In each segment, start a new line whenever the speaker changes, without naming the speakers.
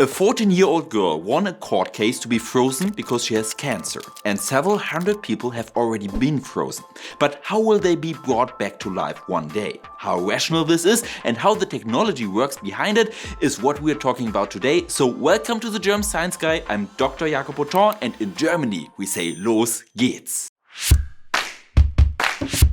A 14-year-old girl won a court case to be frozen because she has cancer, and several hundred people have already been frozen. But how will they be brought back to life one day? How rational this is and how the technology works behind it is what we're talking about today. So welcome to the German Science Guy. I'm Dr. Jakob Beautomps, and in Germany we say Los geht's.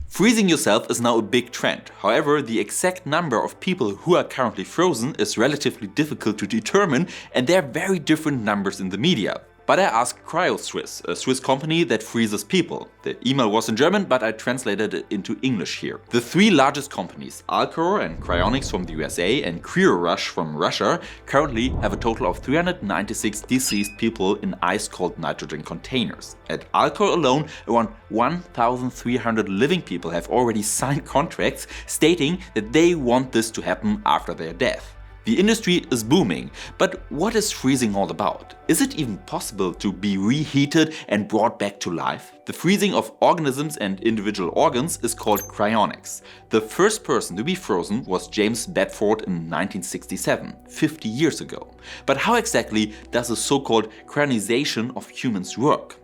Freezing yourself is now a big trend. However, the exact number of people who are currently frozen is relatively difficult to determine, and there are very different numbers in the media. But I asked CryoSwiss, a Swiss company that freezes people. The email was in German, but I translated it into English here. The three largest companies, Alcor and Cryonics from the USA and Cryorush from Russia, currently have a total of 396 deceased people in ice-cold nitrogen containers. At Alcor alone, around 1,300 living people have already signed contracts stating that they want this to happen after their death. The industry is booming, but what is freezing all about? Is it even possible to be reheated and brought back to life? The freezing of organisms and individual organs is called cryonics. The first person to be frozen was James Bedford in 1967, 50 years ago. But how exactly does the so-called cryonization of humans work?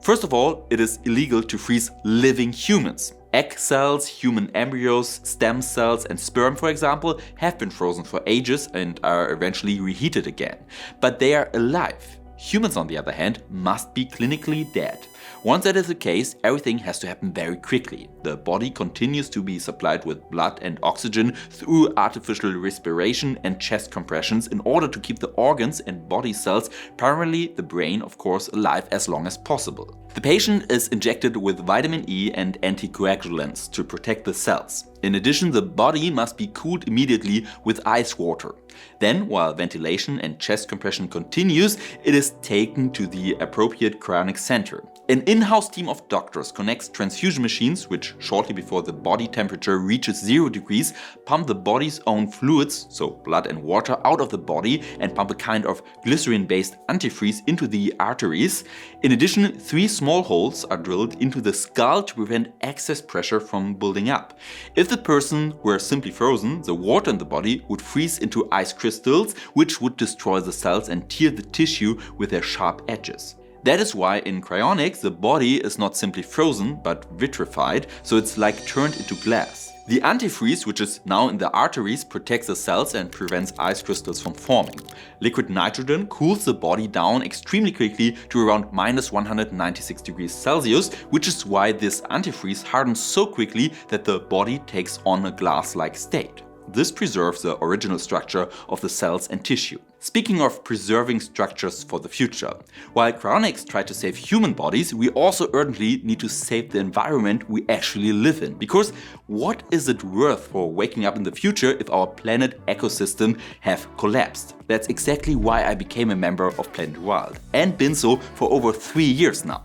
First of all, it is illegal to freeze living humans. Egg cells, human embryos, stem cells and sperm, for example, have been frozen for ages and are eventually reheated again. But they are alive. Humans, on the other hand, must be clinically dead. Once that is the case, everything has to happen very quickly. The body continues to be supplied with blood and oxygen through artificial respiration and chest compressions in order to keep the organs and body cells, primarily the brain, of course, alive as long as possible. The patient is injected with vitamin E and anticoagulants to protect the cells. In addition, the body must be cooled immediately with ice water. Then, while ventilation and chest compression continues, it is taken to the appropriate cryonic center. An in-house team of doctors connects transfusion machines, which shortly before the body temperature reaches 0 degrees, pump the body's own fluids, so blood and water, out of the body and pump a kind of glycerin-based antifreeze into the arteries. In addition, 3 small holes are drilled into the skull to prevent excess pressure from building up. If the person were simply frozen, the water in the body would freeze into ice crystals, which would destroy the cells and tear the tissue with their sharp edges. That is why in cryonics the body is not simply frozen but vitrified, so it's like turned into glass. The antifreeze, which is now in the arteries, protects the cells and prevents ice crystals from forming. Liquid nitrogen cools the body down extremely quickly to around -196 degrees Celsius, which is why this antifreeze hardens so quickly that the body takes on a glass-like state. This preserves the original structure of the cells and tissue. Speaking of preserving structures for the future, while cryonics try to save human bodies, we also urgently need to save the environment we actually live in. Because what is it worth for waking up in the future if our planet ecosystem have collapsed? That's exactly why I became a member of Planet Wild, and been so for over 3 years now.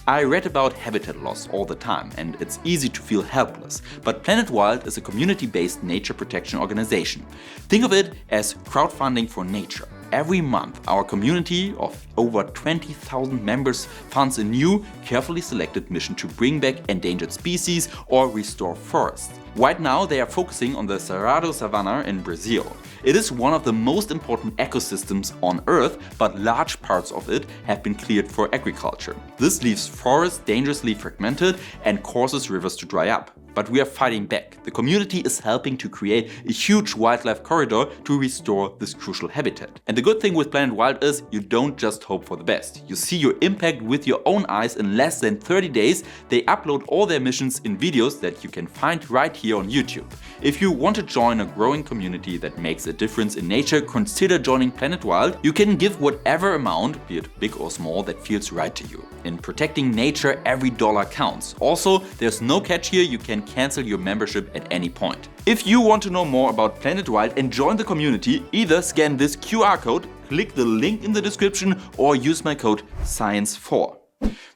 I read about habitat loss all the time, and it's easy to feel helpless. But Planet Wild is a community-based nature protection organization. Think of it as crowdfunding for nature. Every month, our community of over 20,000 members funds a new, carefully selected mission to bring back endangered species or restore forests. Right now, they are focusing on the Cerrado Savanna in Brazil. It is one of the most important ecosystems on Earth, but large parts of it have been cleared for agriculture. This leaves forests dangerously fragmented and causes rivers to dry up. But we are fighting back. The community is helping to create a huge wildlife corridor to restore this crucial habitat. And the good thing with Planet Wild is you don't just hope for the best. You see your impact with your own eyes in less than 30 days. They upload all their missions in videos that you can find right here on YouTube. If you want to join a growing community that makes a difference in nature, consider joining Planet Wild. You can give whatever amount, be it big or small, that feels right to you. In protecting nature, every dollar counts. Also, there's no catch here. You can cancel your membership at any point. If you want to know more about Planet Wild and join the community, either scan this QR code, click the link in the description, or use my code SCIENCE4.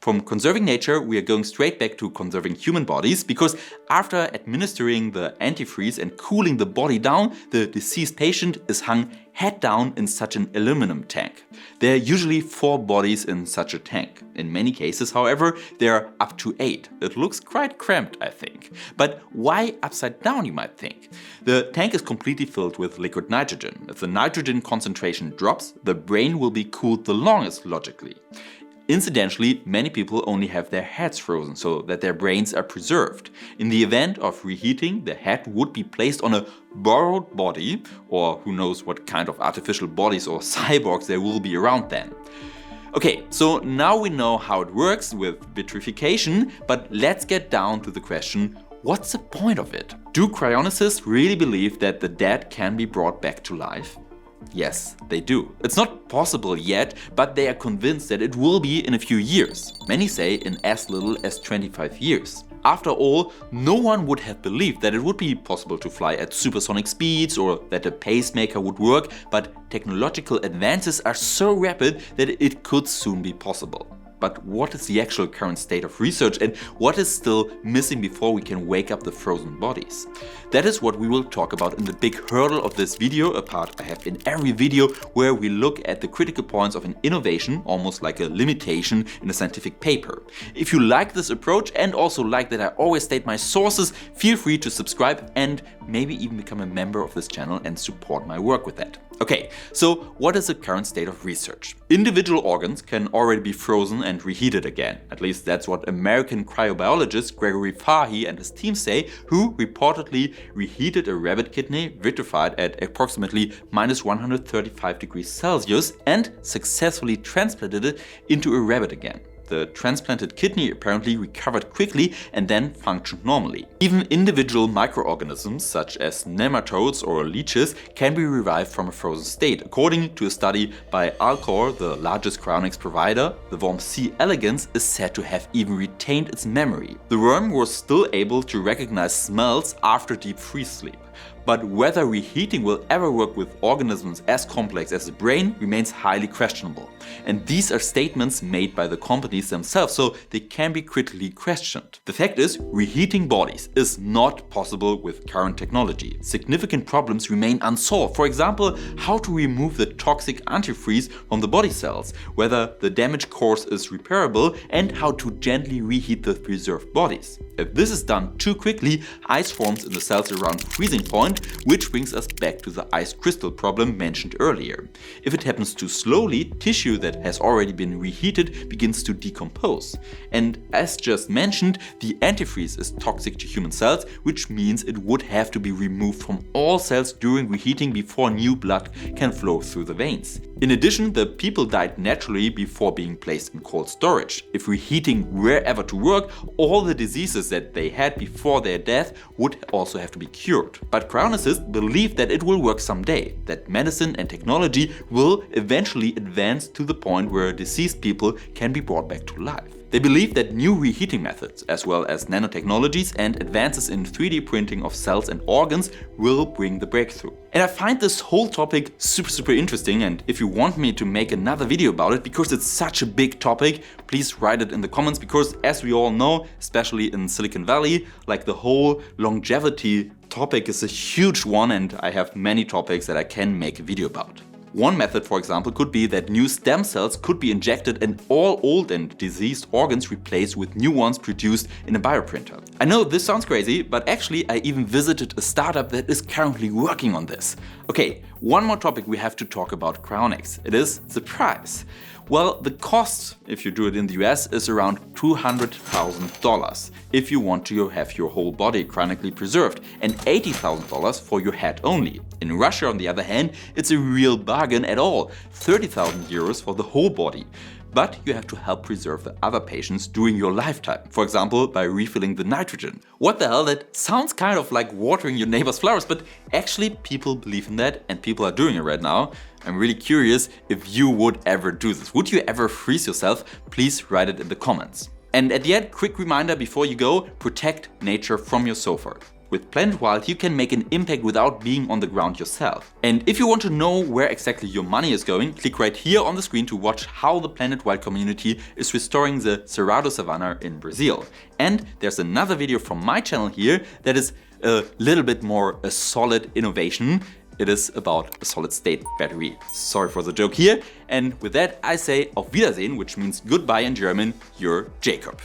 From conserving nature, we are going straight back to conserving human bodies, because after administering the antifreeze and cooling the body down, the deceased patient is hung head down in such an aluminum tank. There are usually 4 bodies in such a tank. In many cases, however, there are up to 8. It looks quite cramped, I think. But why upside down, you might think? The tank is completely filled with liquid nitrogen. If the nitrogen concentration drops, the brain will be cooled the longest, logically. Incidentally, many people only have their heads frozen so that their brains are preserved. In the event of reheating, the head would be placed on a borrowed body, or who knows what kind of artificial bodies or cyborgs there will be around then. Okay, so now we know how it works with vitrification, but let's get down to the question, what's the point of it? Do cryonicists really believe that the dead can be brought back to life? Yes, they do. It's not possible yet, but they are convinced that it will be in a few years. Many say in as little as 25 years. After all, no one would have believed that it would be possible to fly at supersonic speeds or that a pacemaker would work, but technological advances are so rapid that it could soon be possible. But what is the actual current state of research and what is still missing before we can wake up the frozen bodies? That is what we will talk about in the big hurdle of this video, a part I have in every video where we look at the critical points of an innovation, almost like a limitation in a scientific paper. If you like this approach and also like that I always state my sources, feel free to subscribe and maybe even become a member of this channel and support my work with that. Okay, so what is the current state of research? Individual organs can already be frozen and reheated again. At least that's what American cryobiologist Gregory Fahy and his team say, who reportedly reheated a rabbit kidney vitrified at approximately -135 degrees Celsius and successfully transplanted it into a rabbit again. The transplanted kidney apparently recovered quickly and then functioned normally. Even individual microorganisms such as nematodes or leeches can be revived from a frozen state. According to a study by Alcor, the largest cryonics provider, the worm C. elegans is said to have even retained its memory. The worm was still able to recognize smells after deep freeze sleep. But whether reheating will ever work with organisms as complex as the brain remains highly questionable. And these are statements made by the companies themselves, so they can be critically questioned. The fact is, reheating bodies is not possible with current technology. Significant problems remain unsolved. For example, how to remove the toxic antifreeze from the body cells, whether the damage course is repairable, and how to gently reheat the preserved bodies. If this is done too quickly, ice forms in the cells around freezing point, which brings us back to the ice crystal problem mentioned earlier. If it happens too slowly, tissue that has already been reheated begins to decompose. And as just mentioned, the antifreeze is toxic to human cells, which means it would have to be removed from all cells during reheating before new blood can flow through the veins. In addition, the people died naturally before being placed in cold storage. If reheating were ever to work, all the diseases that they had before their death would also have to be cured. But cryonicists believe that it will work someday, that medicine and technology will eventually advance to the point where deceased people can be brought back to life. They believe that new reheating methods, as well as nanotechnologies and advances in 3D printing of cells and organs, will bring the breakthrough. And I find this whole topic super interesting, and if you want me to make another video about it, because it's such a big topic, please write it in the comments, because as we all know, especially in Silicon Valley, like the whole longevity topic is a huge one, and I have many topics that I can make a video about. One method, for example, could be that new stem cells could be injected and all old and diseased organs replaced with new ones produced in a bioprinter. I know this sounds crazy, but actually I even visited a startup that is currently working on this. Okay, one more topic we have to talk about cryonics. It is the price. Well, the cost, if you do it in the US, is around $200,000 if you want to have your whole body cryonically preserved, and $80,000 for your head only. In Russia, on the other hand, it's a real bargain at all, 30,000 euros for the whole body. But you have to help preserve the other patients during your lifetime, for example by refilling the nitrogen. What the hell, that sounds kind of like watering your neighbor's flowers, but actually people believe in that and people are doing it right now. I'm really curious if you would ever do this. Would you ever freeze yourself? Please write it in the comments. And at the end, quick reminder before you go, protect nature from your sofa. With Planet Wild, you can make an impact without being on the ground yourself. And if you want to know where exactly your money is going, click right here on the screen to watch how the Planet Wild community is restoring the Cerrado Savanna in Brazil. And there's another video from my channel here that is a little bit more a solid innovation. it is about a solid state battery. Sorry for the joke here. And with that, I say auf Wiedersehen, which means goodbye in German, your Jacob.